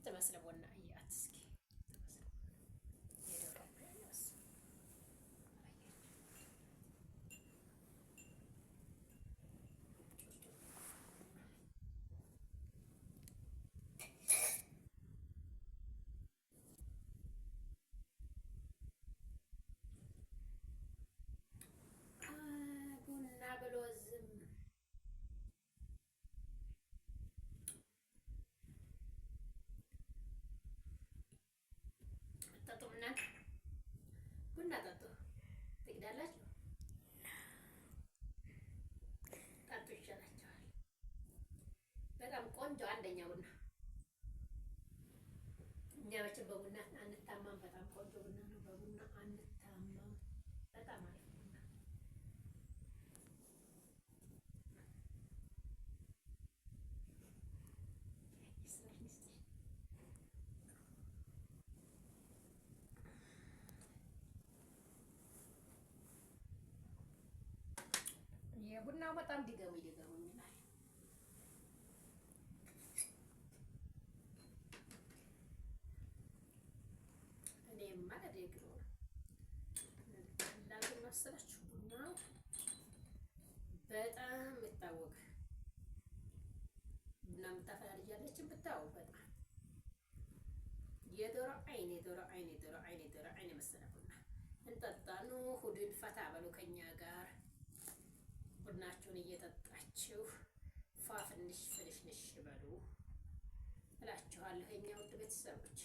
تمثل ابونا ايات اسكي ቡና ብሎዝም ቡና ጠጡ ትግዳላችሁ ጠጡ ይሻላችኋል። በጣም ቆንጆ አንደኛ ቡና። እኛ መቼም በቡና አንታማም። በጣም ቆንጆ ቡና ነው። በቡና አንታማም። በጣም አሪፍ ቡና። የቡናው በጣም ድገሙ ይላል። እኔማ ለደግሞ ለምን መሰላችሁ ቡናው በጣም የሚታወቅ ቡና የምታፈላ ልጅ ያለችን ብታው በጣም የዶሮ አይን የመሰለ ቡና እንጠጣ ነው። ሁድን ፈታ በሉ ከኛ ጋር ቡናችሁን እየጠጣችሁ ፏፍንሽ ፍንሽንሽ በሉ እላችኋለሁ የኛ ውድ ቤተሰቦች።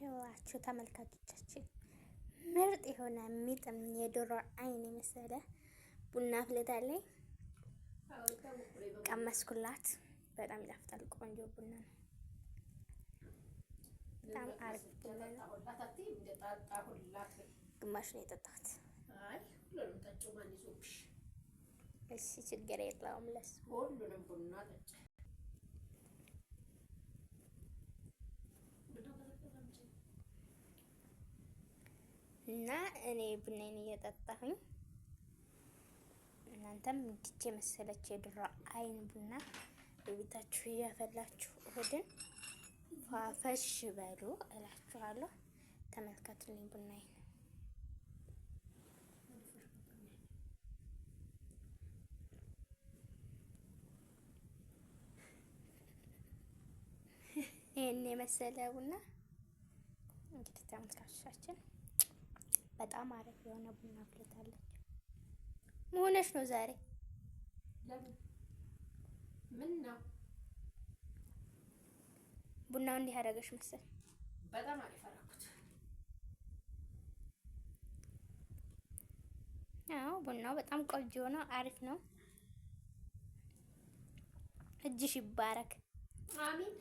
ይኸውላችሁ ተመልካቾቻችን ምርጥ የሆነ የሚጥም የዶሮ አይን የመሰለ ቡና አፍልታለች። ቀመስኩላት። በጣም ይጣፍጣል። ቆንጆ ቡና ነው። በጣም አሪፍ ቡና ነው። ግማሽ ነው የጠጣሁት። እሺ ችግር የለውም። ለሱ ሁሉንም ቡና ጠጭ እና እኔ ቡናዬን እየጠጣሁኝ እናንተም እንዲች የመሰለች የዶሮ አይን ቡና በቤታችሁ እያፈላችሁ እሁድን ፏፈሽ በሉ እላችኋለሁ። ተመልከቱልኝ ቡናዬን። ይሄን የመሰለ ቡና እንግዲህ ተመልካቾቻችን በጣም አሪፍ የሆነ ቡና አፍልታለች። መሆነሽ ነው ዛሬ? ለምን ምን ነው ቡናው እንዲህ አደረገሽ መሰል? በጣም አሪፍ አደረኩት። አዎ ቡናው በጣም ቆንጆ ነው። አሪፍ ነው። እጅሽ ይባረክ። አሚን።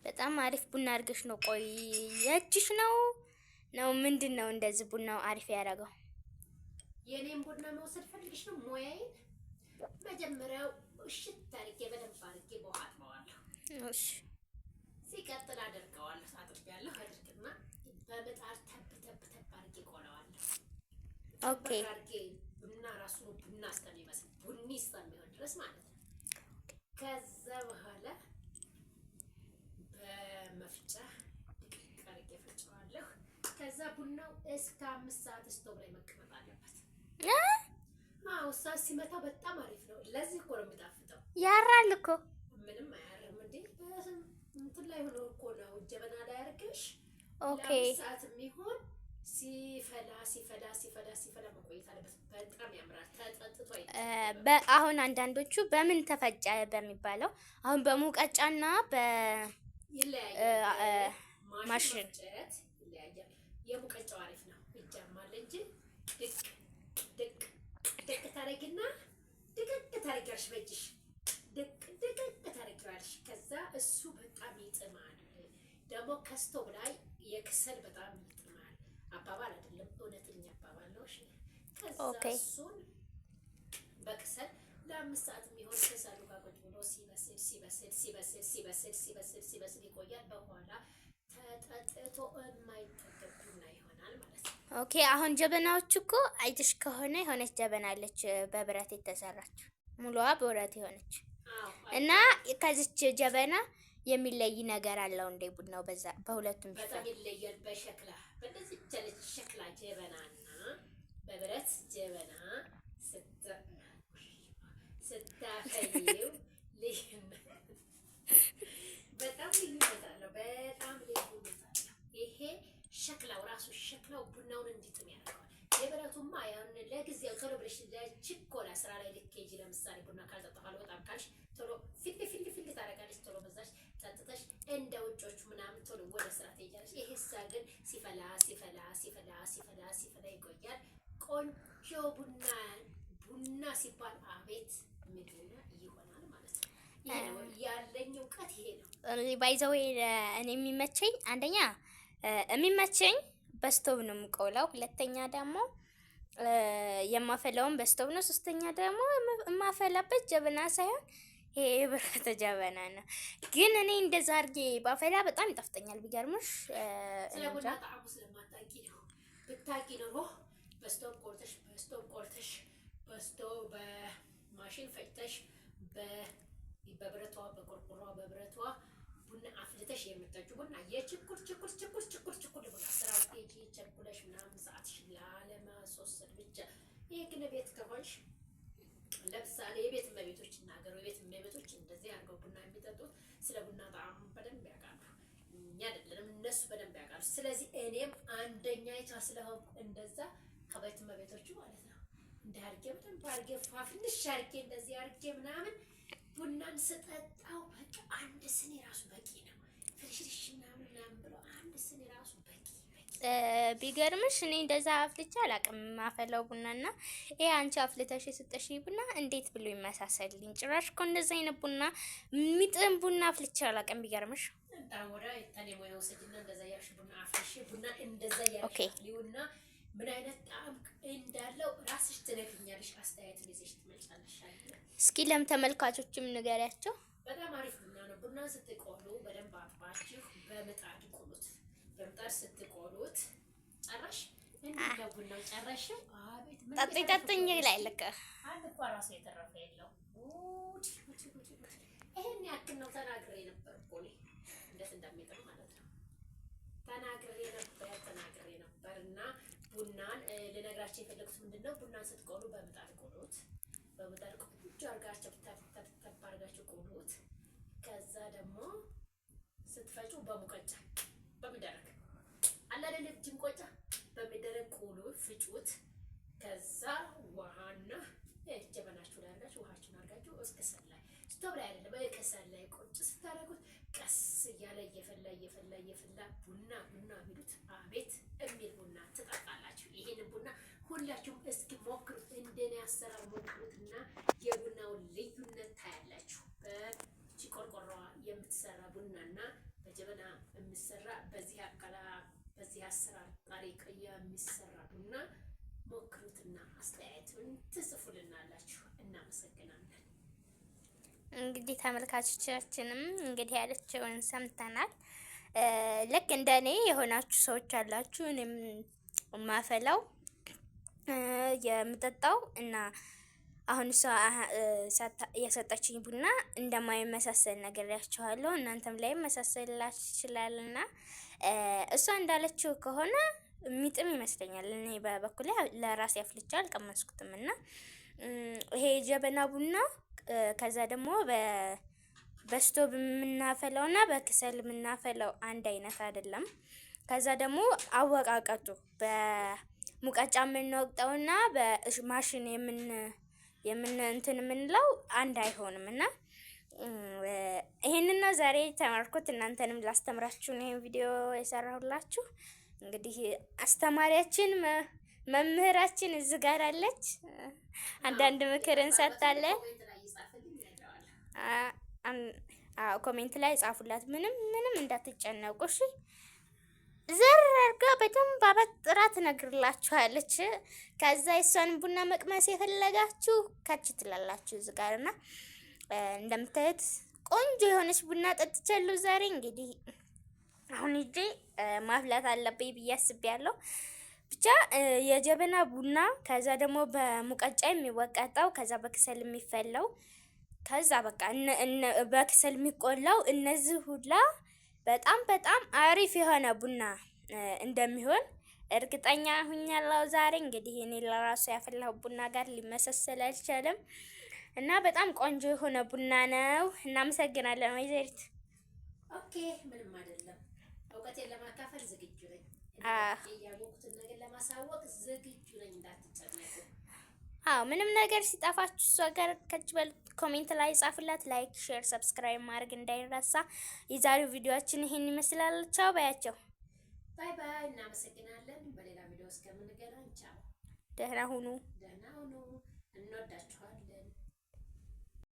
በጣም አሪፍ ቡና አድርገሽ ነው። ቆይ የእጅሽ ነው ምንድን ነው እንደዚህ ቡናው አሪፍ ያደረገው? የኔን ቡና መውሰድ ፈልግሽ ነው? ሞያዬን መጀመሪያው እሽት አድርጌ በደንብ አድርጌ በውሃ አጥበዋለሁ። እሺ። ሲቀጥል አደርገዋለሁ። አጥቤያለሁ። አድርግና በምጣድ ተብ አድርጌ ቆለዋለሁ። ኦኬ። አድርጌ ቡና ራሱ ቡና እስከሚመስል ቡኒ እስከሚሆን ድረስ ማለት ነው። ከዛ በኋላ በመፍጫ ድቅቅ አድርጌ ፈጨዋለሁ። ከዛ ቡናው እስከ 5 ሰዓት ስቶቭ ላይ መቀመጥ አለበት። አዎ እሳት ሲመታው በጣም አሪፍ ነው። ለዚህ እኮ ነው የሚጣፍጠው። ያራል እኮ ምንም አያርም እንዴ! እንትን ላይ ሆኖ እኮ ነው ጀበና ላይ አድርገሽ ኦኬ። ሰዓት የሚሆን ሲፈላ መቆየት አለበት። በጣም ያምራል። ተጠጥቶ አሁን አንዳንዶቹ በምን ተፈጨ በሚባለው አሁን በሙቀጫና ማሽን ይለያያል። የሙቀጫው አሪፍ ነው። ይጃማል እንጂ ድቅ ታረጊና ድቅቅ ታረጊያለሽ። በእጅሽ ድቅ ታረጊያለሽ። ከዛ እሱ በጣም ይጥማል። ደግሞ ከስቶቭ ላይ የክሰል በጣም ይጥማል። አባባል አይደለም፣ እውነተኛ አባባል ነው። እሺ። ከዛ እሱን በክሰል ለ5 ሰዓት የሚሆን ከሰሉ ጋር ቁጭ ብሎ ሲበስል ይቆያል። በኋላ ተጠጥቶ የማይጠገብ ቡና ይሆናል ማለት ነው። ኦኬ። አሁን ጀበናዎች እኮ አይተሽ ከሆነ የሆነች ጀበና አለች በብረት የተሰራች ሙሉዋ በብረት የሆነች እና ከዚች ጀበና የሚለይ ነገር አለው እንዴ ቡናው? በዛ በሁለቱም በጣም ይለያል። በሸክላ በእንደዚህ ሸክላ ጀበናና በብረት ጀበና ስታፈይው በጣም ልዩነት አለው። ይሄ ሸክላው ራሱ ቡናውን እንዲጥም ያደርገዋል። የብረቱማ ያን ለጊዜው ቶሎ ብለሽ ለችኮላ ስራ ላይ ልትሄጂ ለምሳሌ ቡና ካልጠጣሁ በጣም ካልሽ ቶሎ ፊል ታደርጋለች። ቶሎ በዛሽ ጠጥተሽ እንደ ውጮቹ ምናምን ቶሎ ወደ ስራ ትሄጃለሽ። ይሄሳ ግን ሲፈላ ይቆያል። ቆንጆ ቡና ሲባል አቤት ምድና ይሆናል ማለት ነው። ይሄ ነው ያለኝ እውቀት፣ ይሄ ነው ባይዘው። እኔ የሚመቸኝ አንደኛ የሚመቸኝ በስቶቭ ነው የምቆላው። ሁለተኛ ደግሞ የማፈላውን በስቶቭ ነው። ሶስተኛ ደግሞ የማፈላበት ጀበና ሳይሆን ይሄ የብረት ጀበና ነው። ግን እኔ እንደዛ አድርጌ ባፈላ በጣም ይጣፍጠኛል። ቢገርምሽ ስለቡና ጣዕሙ ስለማታውቂ ነው። ብታውቂ ኖሮ በስቶቭ ቆርተሽ በስቶቭ በማሽን ፈጭተሽ በብረቷ በብረቷ ቡና አፍልተሽ የምትጠጪው ቡና የችኩል ቡና ስራ ቴጂ ቸኩለሽ ምናምን ሰዓትሽ ላለማስወሰድ ብቻ። ይሄ ግን ቤት ከሆንሽ ለምሳሌ የቤት እመቤቶች ይናገሩ። የቤት እመቤቶች እንደዚህ አድርገው ቡና የሚጠጡት ስለ ቡና ጣዕሙ በደንብ ያውቃሉ። እኛ አይደለንም፣ እነሱ በደንብ ያውቃሉ። ስለዚህ እኔም አንደኛይቷ ስለሆንኩ እንደዛ ከቤት እመቤቶቹ ማለት ነው እንደ አድርጌ በደንብ አድርጌ ፋፍንሽ አድርጌ እንደዚህ አድርጌ ምናምን ቡናን ስጠጣው በቃ አንድ ስኒ ራሱ በቂ ነው። ፍልሽልሽ ምናምን ብሎ አንድ ስኒ ራሱ በቂ። ቢገርምሽ እኔ እንደዛ አፍልቼ አላውቅም። ማፈላው ቡናና ይሄ አንቺ አፍልተሽ ስጠሽ ቡና እንዴት ብሎ ይመሳሰልልኝ? ጭራሽ እኮ እንደዛ አይነት ቡና የሚጥም ቡና አፍልቼ አላውቅም። ቢገርምሽ ታወራ የታኔ ወይ ወሰጅና እንደዛ ያርሽ ቡና አፍልሽ ቡና እንደዛ ያርሽሊውና ምን አይነት ጣዕም እንዳለው ራስሽ ትነግሪኛለሽ። አስተያየት ይዘሽ ትመጫለሽ። እስኪ ለተመልካቾችም ንገሪያቸው። በጣም አሪፍ ቡና ነው። ቡና ስትቆሉ በደንብ አጥባችሁ በምጣድ ቆሉት። በምጣድ ስትቆሉት ጨረሽ እንደው ቡናው ጨረሽው። አቤት ምን ጠጥኝ ላይ ለቀ አንድ እንኳን ራሱ የተረፈ የለው። ይሄን ያክል ነው ተናግሬ ነበር እኮ እኔ እንዴት እንደሚጥም ማለት ነው። ተናግሬ ነበርና ቡናን ልነግራችሁ የፈለኩት ምንድነው፣ ቡናን ስትቆሉ በምጣድ ቆሉት። በምጣድ ቆንጆ አድርጋችሁ አድርጋችሁ ቆሉት። ከዛ ደግሞ ስትፈጩ በሙቀጫ በሚደረግ አላለ ልጅም ቆጫ በሚደረግ ቆሉ ፍጩት። ከዛ ውሃና ጀበናችሁ ላይ አድርጋችሁ ውሃችሁን አድርጋችሁ እስከሰል ላይ ስቶቭ ላይ አይደለም በከሰል ላይ ቁጭ ስታደርጉት ቀስ እያለ እየፈላ ቡና የሚሉት አቤት የሚል ቡና ትጠጣላችሁ። ይሄን ቡና ሁላችሁም እስኪ ሞክሩት፣ እንደኔ አሰራር ሞክሩትና የቡናው በቡናና በጀበና የሚሰራ በዚህ አሰራር ታሪክ የሚሰራ ቡና ሞክሩትና አስተያየቱን ትጽፉልናላችሁ። እናመሰግናለን። እንግዲህ ተመልካቾቻችንም እንግዲህ ያለችውን ሰምተናል። ልክ እንደኔ የሆናችሁ ሰዎች አላችሁ። እኔም ማፈላው የምጠጣው እና አሁን እሷ የሰጠችኝ ቡና እንደማይመሳሰል ነግሬያችኋለሁ። እናንተም ላይ መሳሰላችሁ ይችላልና እሷ እንዳለችው ከሆነ የሚጥም ይመስለኛል። እኔ በበኩሌ ለራሴ አፍልቼ አልቀመስኩትም እና ይሄ ጀበና ቡና ከዛ ደግሞ በስቶቭ የምናፈላውና በክሰል የምናፈላው አንድ አይነት አይደለም። ከዛ ደግሞ አወቃቀጡ በሙቀጫ የምንወቅጠውና በማሽን እንትን የምንለው አንድ አይሆንም እና ይሄንን ነው ዛሬ ተማርኩት። እናንተንም ላስተምራችሁ ነው ይሄን ቪዲዮ የሰራሁላችሁ። እንግዲህ አስተማሪያችን መምህራችን እዚህ ጋር አለች። አንዳንድ ምክር እንሰጣለን። ኮሜንት ላይ ጻፉላት። ምንም እንዳትጨነቁ እሺ። ዘርጋ በደንብ አበጥራ ትነግርላችኋለች። ከዛ የሷን ቡና መቅመስ የፈለጋችሁ ከች ትላላችሁ እዚህ ጋርና እንደምታዩት ቆንጆ የሆነች ቡና ጠጥቻለሁ ዛሬ። እንግዲህ አሁን ሂጄ ማፍላት አለብኝ ብዬ አስቤያለሁ። ብቻ የጀበና ቡና ከዛ ደግሞ በሙቀጫ የሚወቀጠው ከዛ በክሰል የሚፈላው ከዛ በቃ በክሰል የሚቆላው እነዚህ ሁላ በጣም አሪፍ የሆነ ቡና እንደሚሆን እርግጠኛ ሁኛለሁ ዛሬ። እንግዲህ እኔ ለራሱ ያፈላሁ ቡና ጋር ሊመሳሰል አልቻለም እና በጣም ቆንጆ የሆነ ቡና ነው። እናመሰግናለን ወይዘሪት። ኦኬ፣ ምንም አይደለም። እውቀቴን ለማካፈል ዝግጁ ነኝ። ያወቁትን ነገር ለማሳወቅ ዝግጁ ነኝ። እንዳትጨነቁ። ምንም ነገር ሲጠፋችሁ እሷ ጋር ከጅበል ኮሜንት ላይ ጻፉላት። ላይክ፣ ሼር፣ ሰብስክራይብ ማድረግ እንዳይረሳ። የዛሬው ቪዲዮአችን ይሄን ይመስላል። ቻው ባያቸው። ባይ ባይ። እናመሰግናለን። በሌላ ቪዲዮ እስከምንገናኝ ቻው። ደህና ሁኑ። እንወዳችኋለን።